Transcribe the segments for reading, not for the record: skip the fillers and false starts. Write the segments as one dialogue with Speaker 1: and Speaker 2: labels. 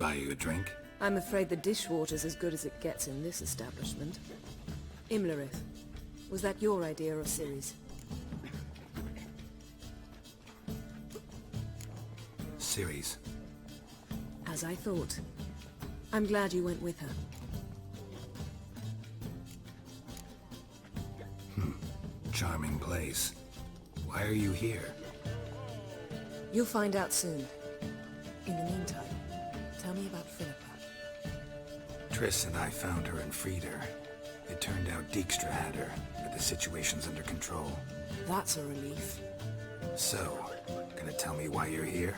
Speaker 1: Buy you a drink?
Speaker 2: I'm afraid the dishwater's as good as it gets in this establishment. Imlerith, was that your idea or Ciri's?
Speaker 1: Ciri's.
Speaker 2: As I thought. I'm glad you went with her.
Speaker 1: Charming place. Why are you here?
Speaker 2: You'll find out soon. In the meantime, tell me about Philippa.
Speaker 1: Triss and I found her and freed her. It turned out Dijkstra had her, but the situation's under control.
Speaker 2: That's a relief.
Speaker 1: So, gonna tell me why you're here?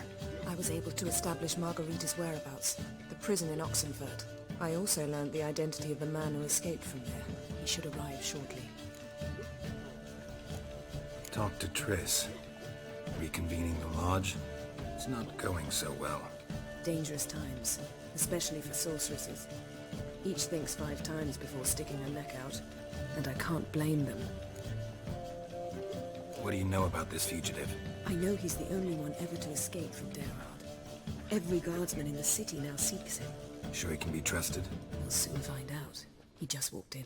Speaker 2: I was able to establish Margarita's whereabouts, the prison in Oxenfurt. I also learned the identity of the man who escaped from there. He should arrive shortly.
Speaker 1: Talk to Triss. Reconvening the lodge? It's not going so well.
Speaker 2: Dangerous times, especially for sorceresses. Each thinks 5 times before sticking her neck out, and I can't blame them.
Speaker 1: What do you know about this fugitive?
Speaker 2: I know he's the only one ever to escape from Geralt. Every guardsman in the city now seeks him.
Speaker 1: Sure he can be trusted?
Speaker 2: We'll soon find out. He just walked in.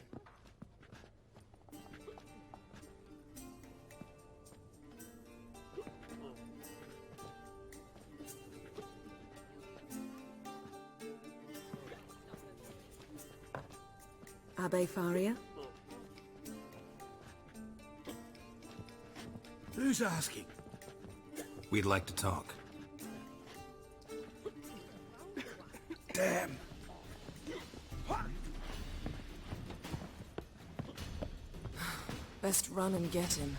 Speaker 2: Abbe Faria?
Speaker 3: Who's asking?
Speaker 1: We'd like to talk.
Speaker 3: Damn.
Speaker 2: Best run and get him.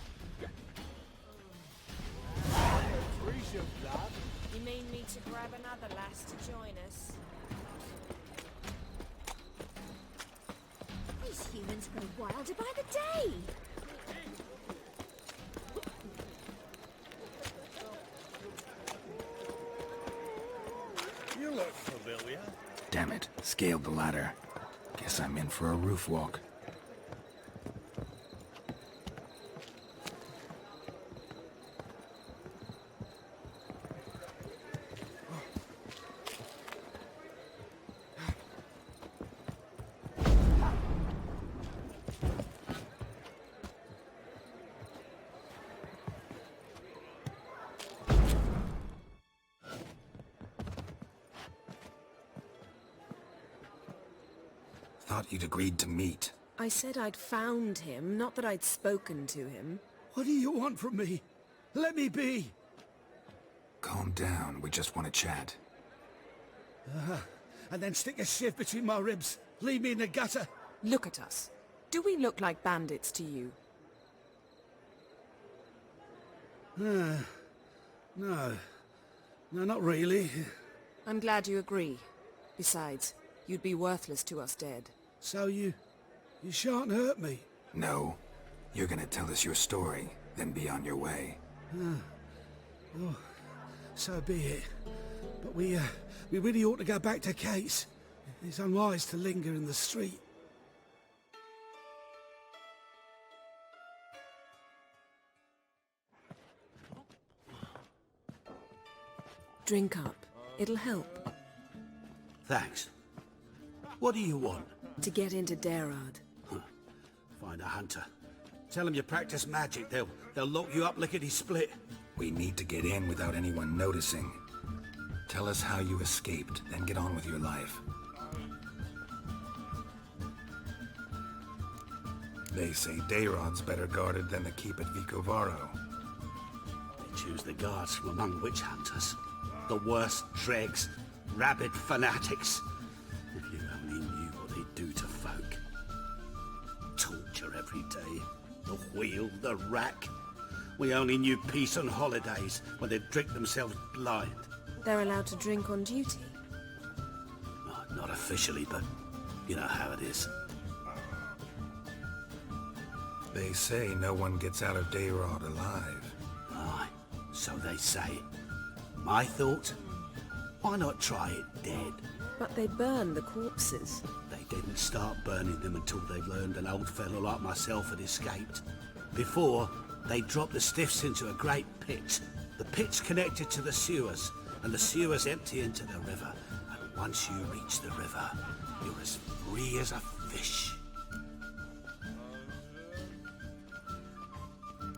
Speaker 4: You mean me to grab another lass to join us?
Speaker 5: These humans grow wilder by the day!
Speaker 3: You look familiar.
Speaker 1: Damn it, scaled the ladder. Guess I'm in for a roof walk. Thought you'd agreed to meet.
Speaker 2: I said I'd found him, not that I'd spoken to him.
Speaker 3: What do you want from me? Let me be.
Speaker 1: Calm down, we just want to chat.
Speaker 3: And then stick a shiv between my ribs. Leave me in the gutter.
Speaker 2: Look at us. Do we look like bandits to you?
Speaker 3: No. No, not really.
Speaker 2: I'm glad you agree. Besides, you'd be worthless to us dead.
Speaker 3: So you shan't hurt me.
Speaker 1: No. You're gonna tell us your story, then be on your way.
Speaker 3: Oh, so be it. But we really ought to go back to Kate's. It's unwise to linger in the street.
Speaker 2: Drink up. It'll help.
Speaker 3: Thanks. What do you want?
Speaker 2: To get into Derard.
Speaker 3: Find a hunter. Tell them you practice magic. They'll lock you up lickety-split.
Speaker 1: We need to get in without anyone noticing. Tell us how you escaped, then get on with your life. They say Dayrod's better guarded than the keep at Vicovaro.
Speaker 3: They choose the guards from among witch hunters. The worst dregs, rabid fanatics. If you only knew what they do to folk. Torture every day. The wheel, the rack. We only knew peace on holidays when they'd drink themselves blind.
Speaker 2: They're allowed to drink on duty.
Speaker 3: Not officially, but you know how it is.
Speaker 1: They say no one gets out of Dayrod alive.
Speaker 3: Aye, so they say. My thought? Why not try it dead?
Speaker 2: But they burn the corpses.
Speaker 3: They didn't start burning them until they learned an old fellow like myself had escaped. Before, they dropped the stiffs into a great pit. The pit's connected to the sewers, and the sewers empty into the river. And Once you reach the river, you're as free as a fish.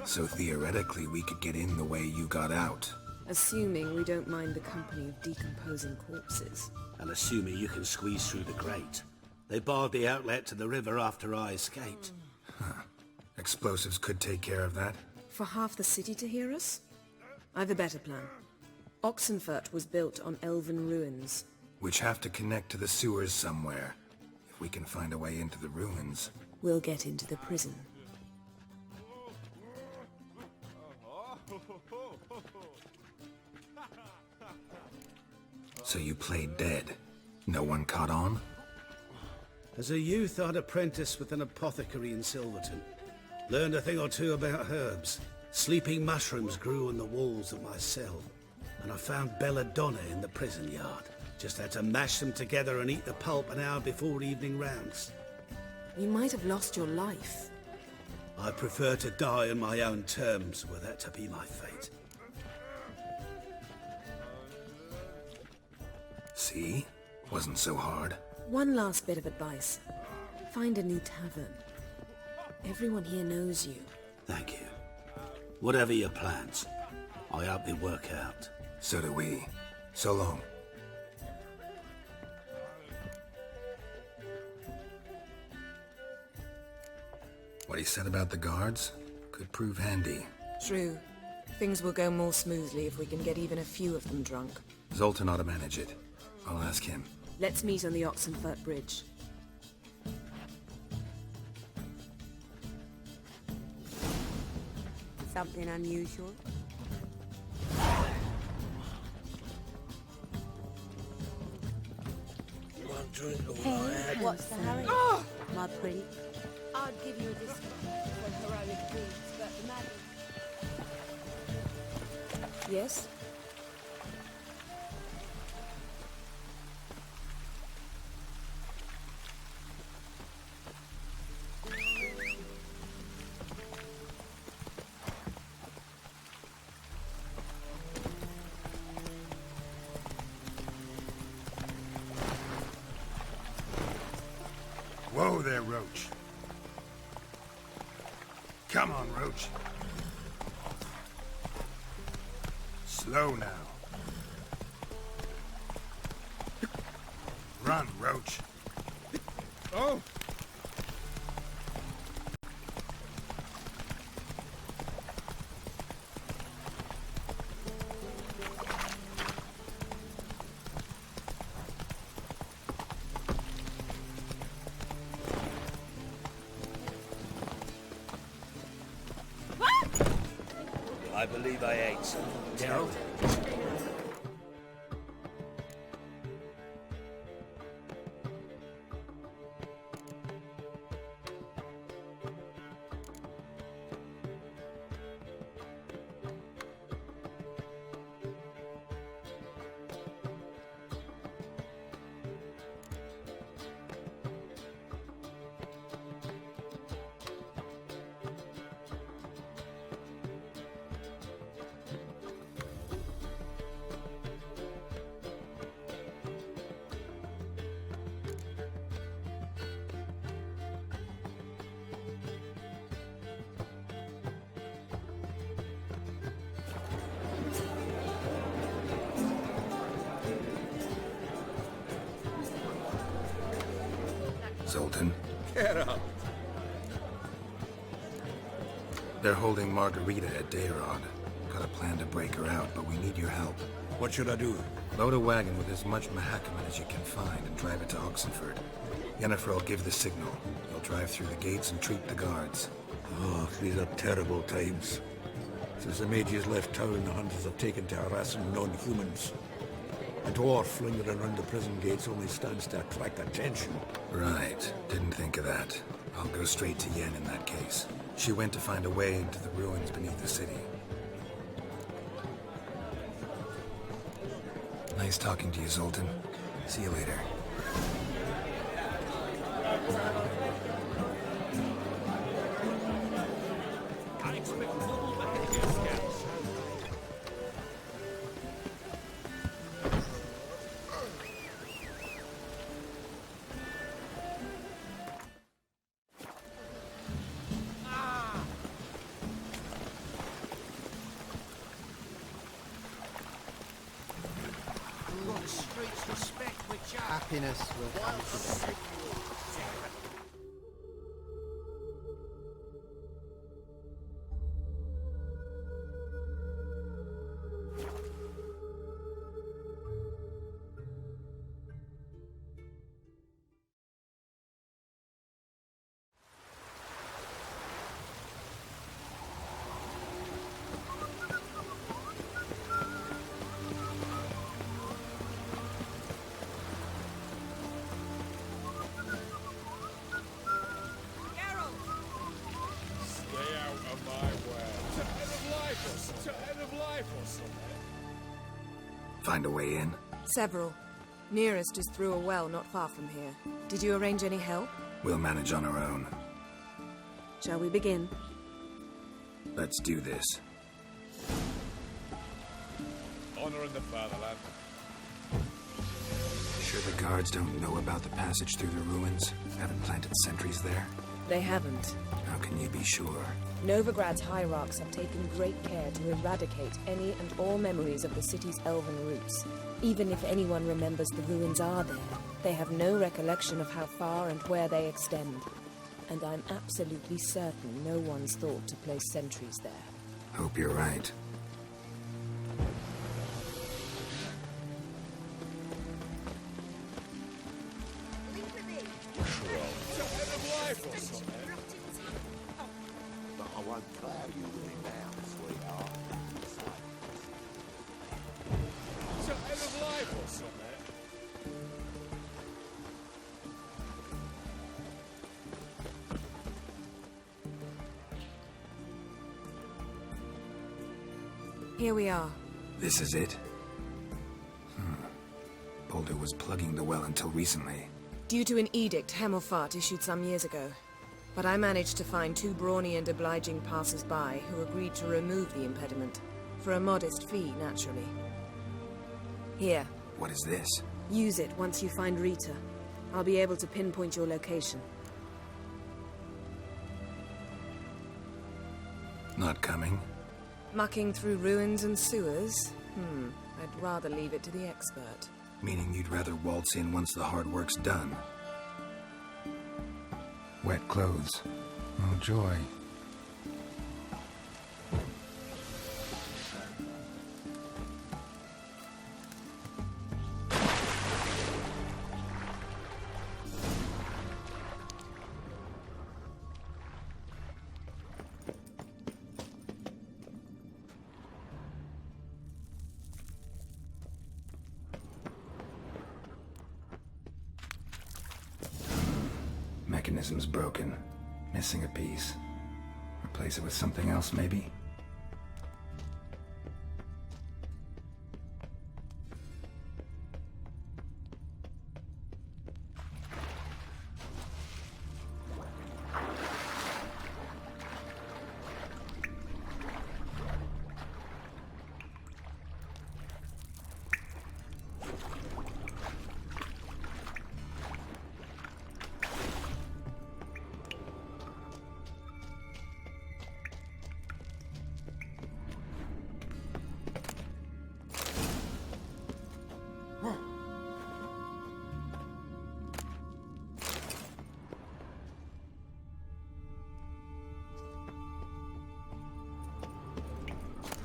Speaker 1: So theoretically, we could get in the way you got out.
Speaker 2: Assuming we don't mind the company of decomposing corpses.
Speaker 3: And assuming you can squeeze through the grate. They barred the outlet to the river after I escaped.
Speaker 1: Explosives could take care of that.
Speaker 2: For half the city to hear us? I've a better plan. Oxenfurt was built on elven ruins.
Speaker 1: Which have to connect to the sewers somewhere. If we can find a way into the ruins.
Speaker 2: We'll get into the prison.
Speaker 1: So you played dead. No one caught on?
Speaker 3: As a youth, I'd apprenticed with an apothecary in Silverton. Learned a thing or two about herbs. Sleeping mushrooms grew on the walls of my cell. And I found belladonna in the prison yard. Just had to mash them together and eat the pulp an hour before evening rounds.
Speaker 2: You might have lost your life.
Speaker 3: I prefer to die on my own terms, were that to be my fate.
Speaker 1: See? Wasn't so hard.
Speaker 2: One last bit of advice. Find a new tavern. Everyone here knows you.
Speaker 3: Thank you. Whatever your plans, I hope they work out.
Speaker 1: So do we. So long. What he said about the guards could prove handy.
Speaker 2: True. Things will go more smoothly if we can get even a few of them drunk.
Speaker 1: Zoltan ought to manage it. I'll ask him.
Speaker 2: Let's meet on the Oxenfurt Bridge.
Speaker 5: Something unusual? Hey, what's the hurry? My pretty.
Speaker 4: I'd give you a discount for heroic deeds, but the matter...
Speaker 2: Yes?
Speaker 1: Whoa there, Roach. Come on, Roach. Slow now. Run, Roach. Oh!
Speaker 3: I believe I ate something.
Speaker 1: Geralt? Zoltan?
Speaker 6: Get up!
Speaker 1: They're holding Margarita at Dayrod. Got a plan to break her out, but we need your help.
Speaker 6: What should I do?
Speaker 1: Load a wagon with as much Mahakaman as you can find and drive it to Oxenford. Yennefer will give the signal. You'll drive through the gates and treat the guards.
Speaker 6: Oh, these are terrible times. Since the mages left town, the hunters have taken to harassing non-humans. A dwarf lingering around the prison gates only stands to attract attention.
Speaker 1: Right. Didn't think of that. I'll go straight to Yen in that case. She went to find a way into the ruins beneath the city. Nice talking to you, Zoltan. See you later.
Speaker 7: happiness will come to them.
Speaker 1: Find a way in?
Speaker 2: Several. Nearest is through a well not far from here. Did you arrange any help?
Speaker 1: We'll manage on our own.
Speaker 2: Shall we begin?
Speaker 1: Let's do this.
Speaker 8: Honor in the fatherland.
Speaker 1: Sure the guards don't know about the passage through the ruins? Haven't planted sentries there?
Speaker 2: They haven't.
Speaker 1: How can you be sure?
Speaker 2: Novigrad's hierarchs have taken great care to eradicate any and all memories of the city's elven roots. Even if anyone remembers the ruins are there, they have no recollection of how far and where they extend. And I'm absolutely certain no one's thought to place sentries there.
Speaker 1: Hope you're right.
Speaker 2: Here we are.
Speaker 1: This is it? Boulder was plugging the well until recently.
Speaker 2: Due to an edict Hemmelfart issued some years ago. But I managed to find two brawny and obliging passers-by who agreed to remove the impediment. For a modest fee, naturally. Here.
Speaker 1: What is this?
Speaker 2: Use it once you find Rita. I'll be able to pinpoint your location.
Speaker 1: Not coming?
Speaker 2: Mucking through ruins and sewers? I'd rather leave it to the expert.
Speaker 1: Meaning you'd rather waltz in once the hard work's done? Wet clothes. Oh, joy. Mechanism's broken. Missing a piece. Replace it with something else, maybe?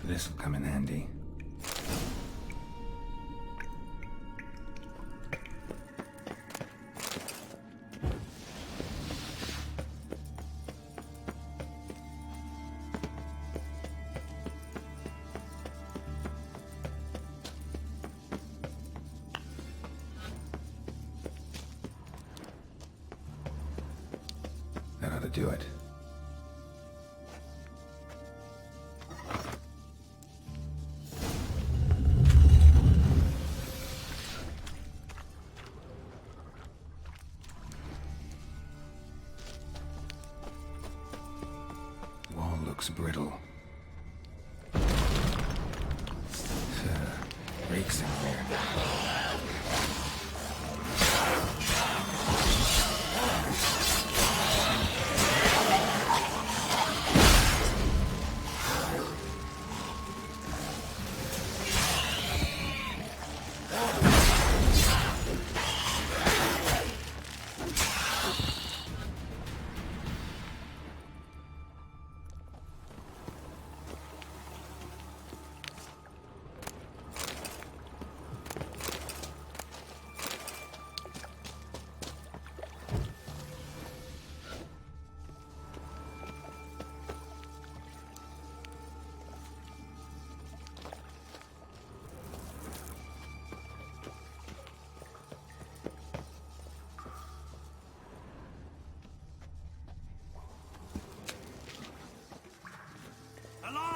Speaker 1: This'll come in handy. That ought to do it. Looks brittle. Reeks in there.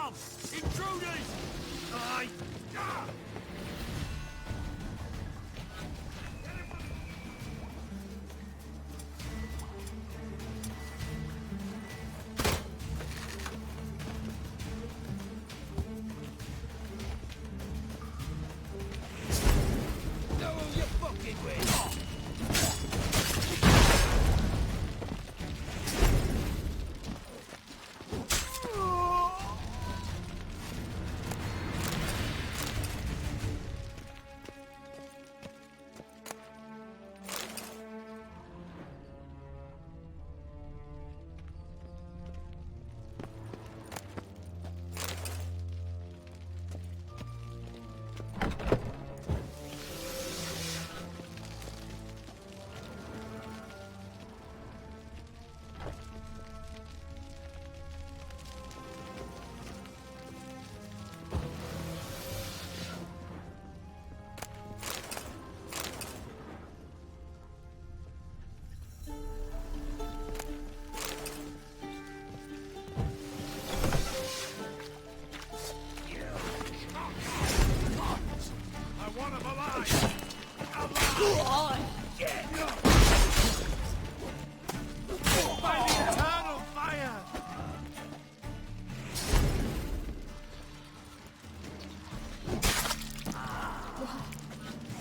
Speaker 3: Alarm! Intruders! Aye! Ah!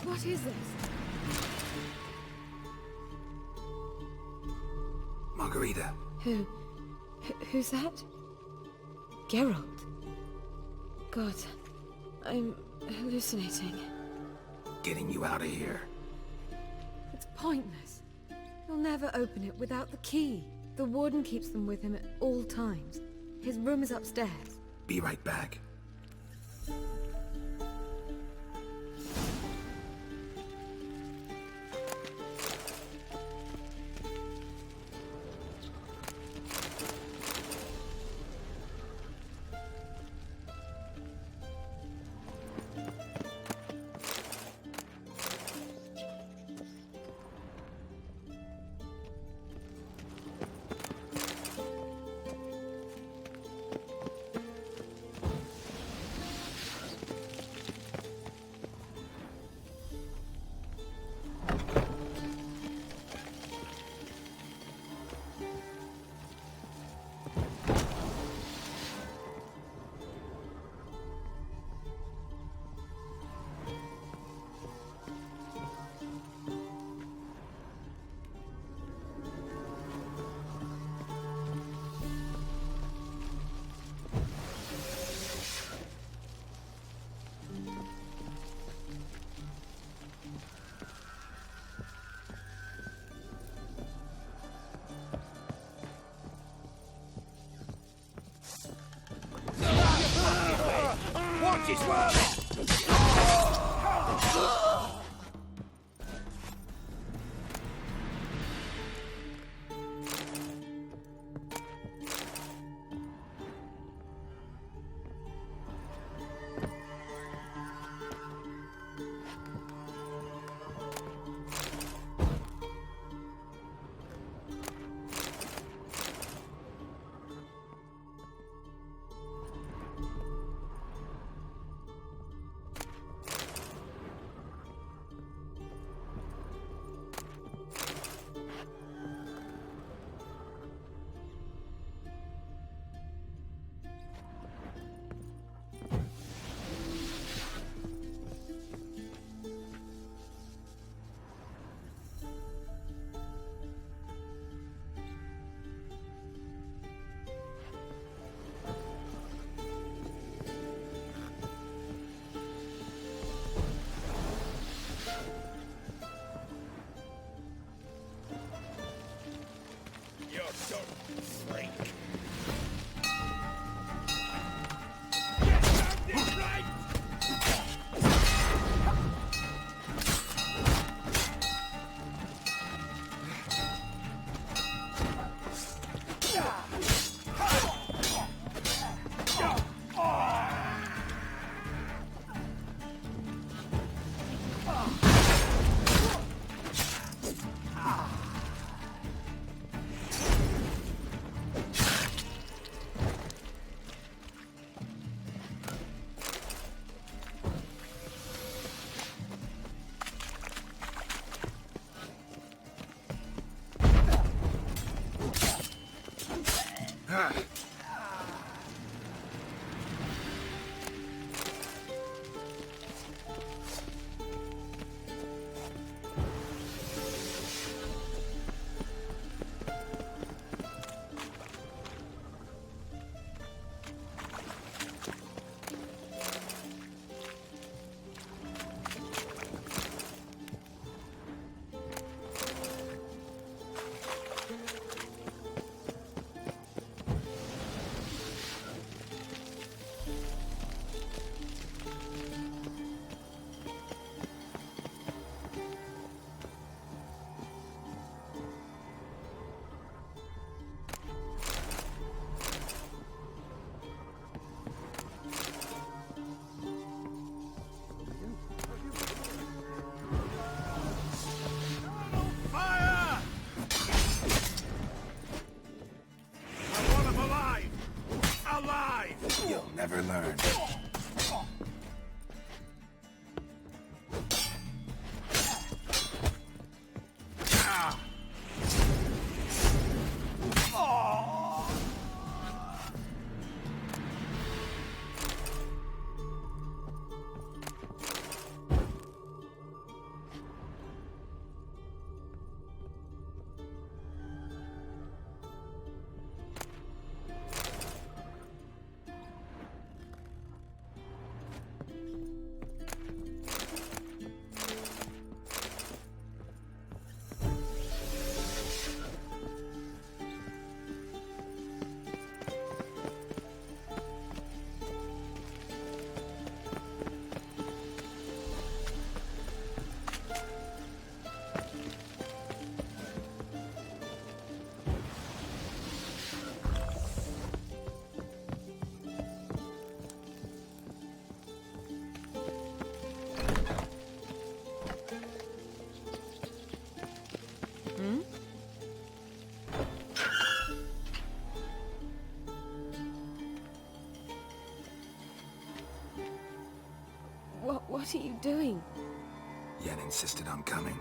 Speaker 2: What is this?
Speaker 1: Margarita.
Speaker 2: Who's that? Geralt. God, I'm hallucinating.
Speaker 1: Getting you out of here.
Speaker 2: It's pointless. He'll never open it without the key. The warden keeps them with him at all times. His room is upstairs.
Speaker 1: Be right back.
Speaker 3: Watch his work!
Speaker 1: You'll never learn.
Speaker 2: What are you doing?
Speaker 1: Yen insisted on coming.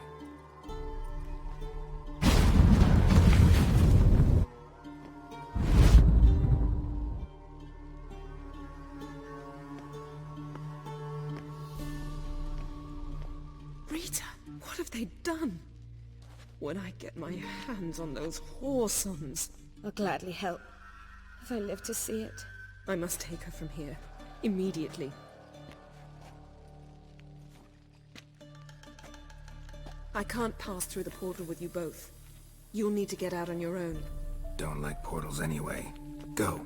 Speaker 2: Rita, what have they done? When I get my hands on those whoresomes, I'll gladly help. If I live to see it. I must take her from here. Immediately. I can't pass through the portal with you both. You'll need to get out on your own.
Speaker 1: Don't like portals anyway. Go.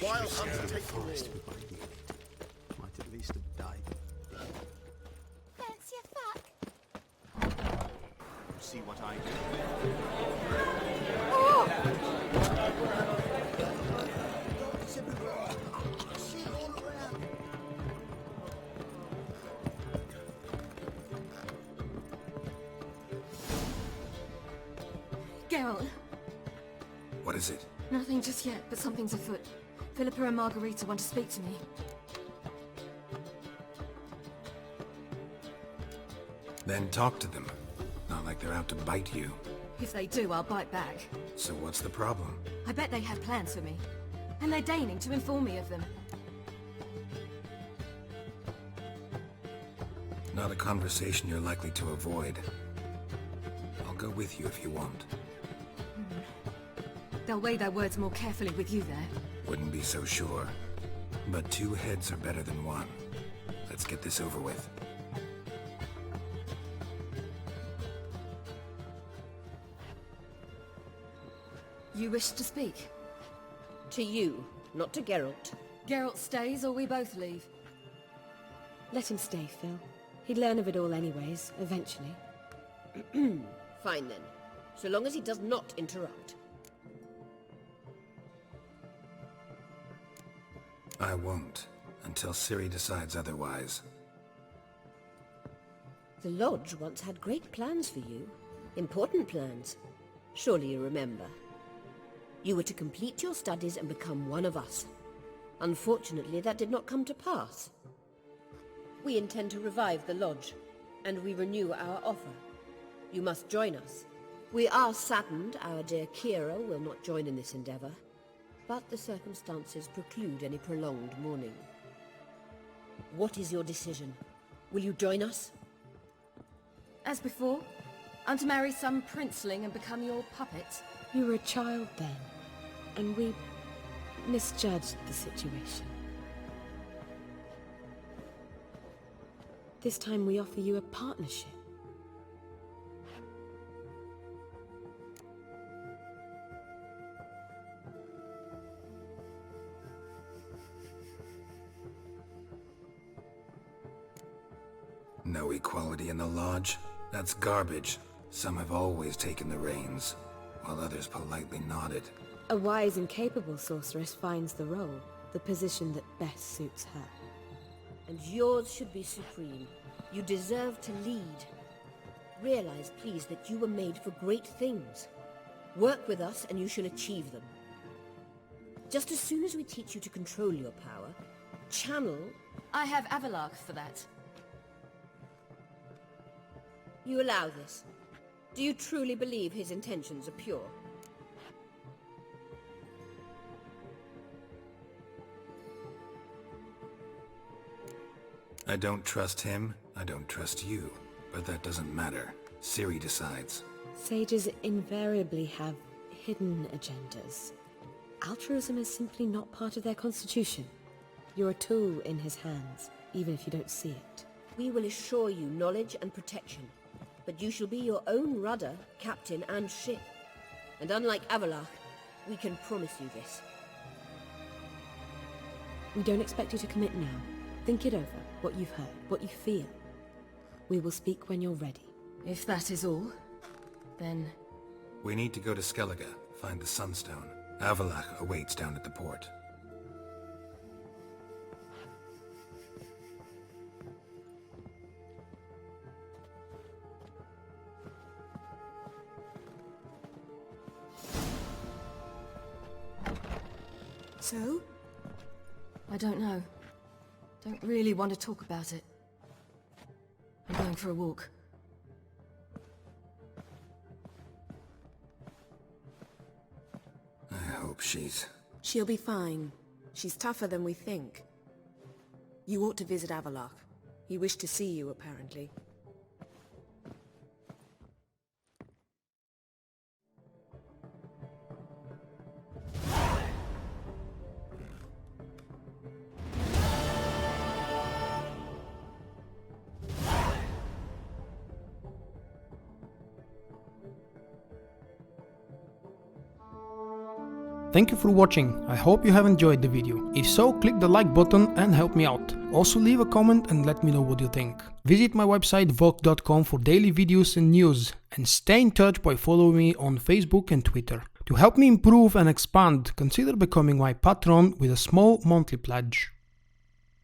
Speaker 7: Wild hunter take the
Speaker 3: Forest
Speaker 7: wall.
Speaker 3: with my unit. Might at least have died.
Speaker 5: Fancy a fuck?
Speaker 7: See what I do.
Speaker 9: Geralt,
Speaker 1: What is it?
Speaker 9: nothing just yet, but something's afoot. Philippa and Margarita want to speak to me.
Speaker 1: Then talk to them. Not like they're out to bite you.
Speaker 9: If they do, I'll bite back.
Speaker 1: So what's the problem?
Speaker 9: I bet they have plans for me. And they're deigning to inform me of them.
Speaker 1: Not a conversation you're likely to avoid. I'll go with you if you want.
Speaker 9: They'll weigh their words more carefully with you there.
Speaker 1: Wouldn't be so sure. But 2 heads are better than 1. Let's get this over with.
Speaker 9: You wish to speak?
Speaker 10: To you, not to Geralt.
Speaker 9: Geralt stays or we both leave?
Speaker 2: Let him stay, Phil. He'd learn of it all anyways, eventually.
Speaker 10: Fine then. So long as he does not interrupt.
Speaker 1: I won't, until Ciri decides otherwise.
Speaker 10: The Lodge once had great plans for you. Important plans. Surely you remember. You were to complete your studies and become one of us. Unfortunately, that did not come to pass. We intend to revive the Lodge, and we renew our offer. You must join us. We are saddened our dear Kira will not join in this endeavor, but the circumstances preclude any prolonged mourning. What is your decision? Will you join us?
Speaker 9: As before, I'm to marry some princeling and become your puppet?
Speaker 2: You were a child then, and we misjudged the situation. This time we offer you a partnership.
Speaker 1: No equality in the Lodge? That's garbage. Some have always taken the reins, while others politely nodded.
Speaker 2: A wise and capable sorceress finds the role, the position that best suits her.
Speaker 10: And yours should be supreme. You deserve to lead. Realize, please, that you were made for great things. Work with us and you shall achieve them. Just as soon as we teach you to control your power, channel...
Speaker 9: I have Avalark for that.
Speaker 10: You allow this? Do you truly believe his intentions are pure?
Speaker 1: I don't trust him, I don't trust you. But that doesn't matter. Ciri decides.
Speaker 2: Sages invariably have hidden agendas. Altruism is simply not part of their constitution. You're a tool in his hands, even if you don't see it.
Speaker 10: We will assure you knowledge and protection, but you shall be your own rudder, captain, and ship. And unlike Avalark, we can promise you this.
Speaker 2: We don't expect you to commit now. Think it over, what you've heard, what you feel. We will speak when you're ready.
Speaker 9: If that is all, then...
Speaker 1: We need to go to Skellige, find the Sunstone. Avalark awaits down at the port.
Speaker 9: So? I don't know. Don't really want to talk about it. I'm going for a walk.
Speaker 1: I hope she's...
Speaker 11: She'll be fine. She's tougher than we think. You ought to visit Avalark. He wished to see you, apparently.
Speaker 12: Thank you for watching, I hope you have enjoyed the video. If so, click the like button and help me out. Also leave a comment and let me know what you think. Visit my website vogt.com for daily videos and news, and stay in touch by following me on Facebook and Twitter. To help me improve and expand, consider becoming my patron with a small monthly pledge.